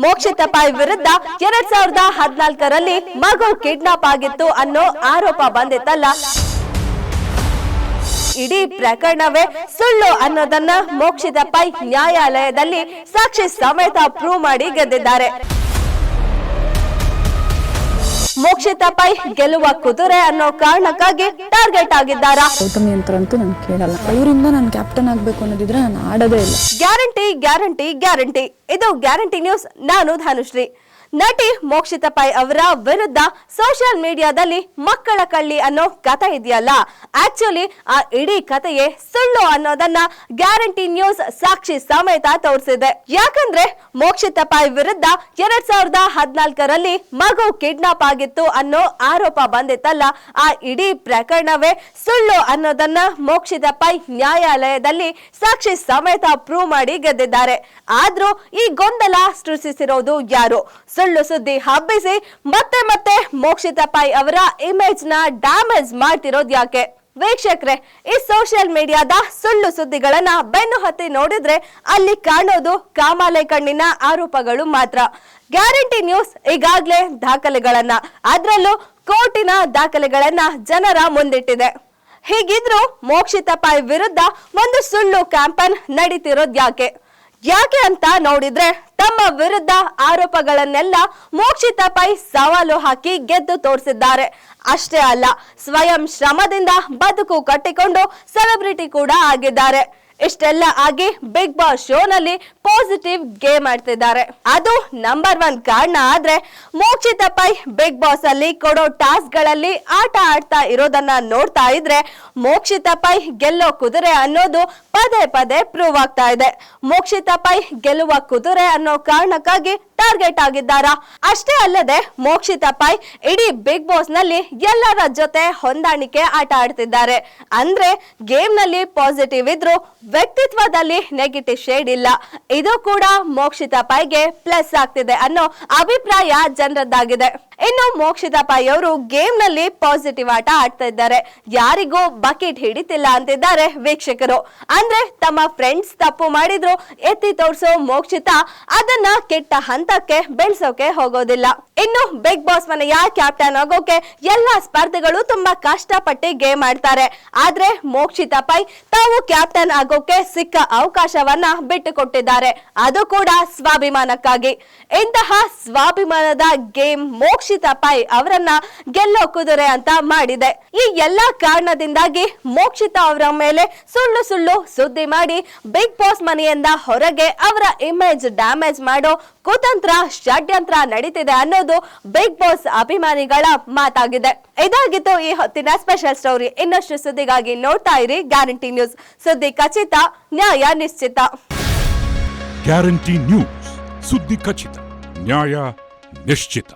Mokshitha pi ವಿರುದ್ಧ 2014ರಲ್ಲಿ ಮಗು kidnap ಆಗಿತ್ತು ಅನ್ನೋ ಆರೋಪ ಬಂದಿತ್ತಲ್ಲ. ಇಡೀ ಪ್ರಕರಣವೇ ಸುಳ್ಳು ಅನ್ನೋದನ್ನ ಮೋಕ್ಷಿತಾ ಪೈ ನ್ಯಾಯಾಲಯದಲ್ಲಿ ಸಾಕ್ಷಿ ಸಮೇತ ಪ್ರೂವ್ ಮಾಡಿ ಗೆದ್ದಿದ್ದಾರೆ. ಮೋಕ್ಷಿತಾ ಪೈ ಗೆಲ್ಲುವ ಕುದುರೆ ಅನ್ನೋ ಕಾರಣಕ್ಕಾಗಿ ಟಾರ್ಗೆಟ್ ಆಗಿದ್ದಾರಾ? ಗೌತಮಿ ಅಂತೂ ನಾನು ಕೇಳಲ್ಲ. ಅವರಿಂದ ನಾನು ಕ್ಯಾಪ್ಟನ್ ಆಗ್ಬೇಕು ಅನ್ನೋದಿದ್ರೆ ನಾನು ಆಡೋದೇ ಇಲ್ಲ. Guarantee guarantee guarantee. ಇದು ಗ್ಯಾರಂಟಿ ನ್ಯೂಸ್. ನಾನು ಧನುಶ್ರೀ. ನಟಿ ಮೋಕ್ಷಿತಾ ಪೈ ಅವರ ವಿರುದ್ಧ ಸೋಷಿಯಲ್ ಮೀಡಿಯಾದಲ್ಲಿ ಮಕ್ಕಳ ಕಳ್ಳಿ ಅನ್ನೋ ಕಥೆ ಇದೆಯಲ್ಲ, ಆಕ್ಚುಲಿ ಆ ಇಡೀ ಕಥೆಯೇ ಸುಳ್ಳು ಅನ್ನೋದನ್ನ ಗ್ಯಾರಂಟಿ ನ್ಯೂಸ್ ಸಾಕ್ಷಿ ಸಮೇತ ತೋರಿಸಿದೆ. ಯಾಕಂದ್ರೆ ಮೋಕ್ಷಿತಾ ಪೈ ವಿರುದ್ಧ 2014ರಲ್ಲಿ ಮಗು ಕಿಡ್ನಾಪ್ ಆಗಿತ್ತು ಅನ್ನೋ ಆರೋಪ ಬಂದಿತ್ತಲ್ಲ, ಆ ಇಡೀ ಪ್ರಕರಣವೇ ಸುಳ್ಳು ಅನ್ನೋದನ್ನ ಮೋಕ್ಷಿತಾ ಪೈ ನ್ಯಾಯಾಲಯದಲ್ಲಿ ಸಾಕ್ಷಿ ಸಮೇತ ಪ್ರೂವ್ ಮಾಡಿ ಗೆದ್ದಿದ್ದಾರೆ. ಆದ್ರೂ ಈ ಗೊಂದಲ ಸೃಷ್ಟಿಸಿರೋದು ಯಾರು? ಸುಳ್ಳು ಸುದ್ದಿ ಹಬ್ಬಿಸಿ ಮತ್ತೆ ಮತ್ತೆ ಮೋಕ್ಷಿತಾ ಪೈ ಅವರ ಇಮೇಜ್ ನ ಡ್ಯಾಮೇಜ್ ಮಾಡ್ತಿರೋದು ಯಾಕೆ? ವೀಕ್ಷಕರೇ, ಈ ಸೋಷಿಯಲ್ ಮೀಡಿಯಾದ ಸುಳ್ಳು ಸುದ್ದಿಗಳನ್ನ ಬೆನ್ನು ಹತ್ತಿ ನೋಡಿದ್ರೆ ಅಲ್ಲಿ ಕಾಣೋದು ಕಾಮಾಲೆ ಕಣ್ಣಿನ ಆರೋಪಗಳು ಮಾತ್ರ. ಗ್ಯಾರಂಟಿ ನ್ಯೂಸ್ ಈಗಾಗ್ಲೇ ದಾಖಲೆಗಳನ್ನ, ಅದ್ರಲ್ಲೂ ಕೋರ್ಟಿನ ದಾಖಲೆಗಳನ್ನ ಜನರ ಮುಂದಿಟ್ಟಿದೆ. ಹೀಗಿದ್ರು ಮೋಕ್ಷಿತಾ ಪೈ ವಿರುದ್ಧ ಒಂದು ಸುಳ್ಳು ಕ್ಯಾಂಪೇನ್ ನಡೀತಿರೋದು ಯಾಕೆ ಅಂತ ನೋಡಿದ್ರೆ, ತಮ್ಮ ವಿರುದ್ಧ ಆರೋಪಗಳನ್ನೆಲ್ಲ ಮೋಕ್ಷಿತಾ ಪೈ ಸವಾಲು ಹಾಕಿ ಗೆದ್ದು ತೋರಿಸಿದ್ದಾರೆ. ಅಷ್ಟೇ ಅಲ್ಲ, ಸ್ವಯಂ ಶ್ರಮದಿಂದ ಬದುಕು ಕಟ್ಟಿಕೊಂಡು ಸೆಲೆಬ್ರಿಟಿ ಕೂಡ ಆಗಿದ್ದಾರೆ. ಇಷ್ಟೆಲ್ಲ ಆಗಿ ಬಿಗ್ ಬಾಸ್ ಶೋನಲ್ಲಿ ಪಾಸಿಟಿವ್ ಗೇಮ್ ಆಡ್ತಿದ್ದಾರೆ. ಅದು ನಂಬರ್ 1 ಕಾರಣ. ಆದ್ರೆ ಮೋಕ್ಷಿತಾ ಪೈ ಬಿಗ್ ಬಾಸ್ ಅಲ್ಲಿ ಕೊಡೋ ಟಾಸ್ಕ್ ಗಳಲ್ಲಿ ಆಟ ಆಡ್ತಾ ಇರೋದನ್ನ ನೋಡ್ತಾ ಇದ್ರೆ ಮೋಕ್ಷಿತಾ ಪೈ ಗೆಲ್ಲೋ ಕುದುರೆ ಅನ್ನೋದು ಪದೇ ಪದೇ ಪ್ರೂವ್ ಆಗ್ತಾ ಇದೆ. ಮೋಕ್ಷಿತಾ ಪೈ ಗೆಲ್ಲುವ ಕುದುರೆ ಅನ್ನೋ ಕಾರಣಕ್ಕಾಗಿ ಟಾರ್ಗೆಟ್ ಆಗಿದ್ದಾರಾ? ಅಷ್ಟೇ ಅಲ್ಲದೆ ಮೋಕ್ಷಿತಾ ಪೈ ಇಡೀ ಬಿಗ್ ಬಾಸ್ ನಲ್ಲಿ ಎಲ್ಲರ ಜೊತೆ ಹೊಂದಾಣಿಕೆ ಆಟ ಆಡ್ತಿದ್ದಾರೆ. ಅಂದ್ರೆ ಗೇಮ್ ನಲ್ಲಿ ಪಾಸಿಟಿವ್ ಇದ್ರು ವ್ಯಕ್ತಿತ್ವದಲ್ಲಿ ನೆಗೆಟಿವ್ ಶೇಡ್ ಇಲ್ಲ. ಇದು ಕೂಡ ಮೋಕ್ಷಿತಾ ಪೈಗೆ ಪ್ಲಸ್ ಆಗ್ತಿದೆ ಅನ್ನೋ ಅಭಿಪ್ರಾಯ ಜನರದ್ದಾಗಿದೆ. ಇನ್ನು ಮೋಕ್ಷಿತಾ ಪೈ ಅವರು ಗೇಮ್ ನಲ್ಲಿ ಪಾಸಿಟಿವ್ ಆಟ ಆಡ್ತಾ ಇದ್ದಾರೆ. ಯಾರಿಗೂ ಬಕೆಟ್ ಹಿಡಿತಿಲ್ಲ ಅಂತಿದ್ದಾರೆ ವೀಕ್ಷಕರು. ಅಂದ್ರೆ ತಮ್ಮ ಫ್ರೆಂಡ್ಸ್ ತಪ್ಪು ಮಾಡಿದ್ರು ಎತ್ತಿ ತೋರ್ಸೋ ಮೋಕ್ಷಿತಾ ಅದನ್ನ ಕೆಟ್ಟ ಹಂತಕ್ಕೆ ಬೆಳೆಸೋಕೆ ಹೋಗೋದಿಲ್ಲ. ಇನ್ನು ಬಿಗ್ ಬಾಸ್ ಮನೆಯ ಕ್ಯಾಪ್ಟನ್ ಆಗೋಕೆ ಎಲ್ಲಾ ಸ್ಪರ್ಧಿಗಳು ತುಂಬಾ ಕಷ್ಟಪಟ್ಟು ಗೇಮ್ ಆಡ್ತಾರೆ. ಆದ್ರೆ ಮೋಕ್ಷಿತಾ ಪೈ ತಾವು ಕ್ಯಾಪ್ಟನ್ ಆಗೋಕೆ ಸಿಕ್ಕ ಅವಕಾಶವನ್ನ ಬಿಟ್ಟುಕೊಟ್ಟಿದ್ದಾರೆ. ಅದು ಕೂಡ ಸ್ವಾಭಿಮಾನಕ್ಕಾಗಿ. ಇಂತಹ ಸ್ವಾಭಿಮಾನದ ಗೇಮ್ ಮೋಕ್ಷಿತಾ ಪೈ ಅವರನ್ನ ಗೆಲ್ಲೋ ಕುದುರೆ ಅಂತ ಮಾಡಿದೆ. ಈ ಎಲ್ಲಾ ಕಾರಣದಿಂದಾಗಿ ಮೋಕ್ಷಿತಾ ಅವರ ಮೇಲೆ ಸುಳ್ಳು ಸುಳ್ಳು ಸುದ್ದಿ ಮಾಡಿ ಬಿಗ್ ಬಾಸ್ ಮನೆಯಿಂದ ಹೊರಗೆ ಅವರ ಇಮೇಜ್ ಡ್ಯಾಮೇಜ್ ಮಾಡೋ ಕುತಂತ್ರ ಷಡ್ಯಂತ್ರ ನಡೀತಿದೆ ಅನ್ನೋದು ಬಿಗ್ ಬಾಸ್ ಅಭಿಮಾನಿಗಳ ಮಾತಾಗಿದೆ. ಇದಾಗಿತ್ತು ಈ ಹೊತ್ತಿನ ಸ್ಪೆಷಲ್ ಸ್ಟೋರಿ. ಇನ್ನಷ್ಟು ಸುದ್ದಿಗಾಗಿ ನೋಡ್ತಾ ಇರಿ ಗ್ಯಾರಂಟಿ ನ್ಯೂಸ್. ಸುದ್ದಿ ಖಚಿತ, ನ್ಯಾಯ ನಿಶ್ಚಿತ. ಗ್ಯಾರಂಟಿ ನ್ಯೂಸ್, ಸುದ್ದಿ ಖಚಿತ, ನ್ಯಾಯ ನಿಶ್ಚಿತ.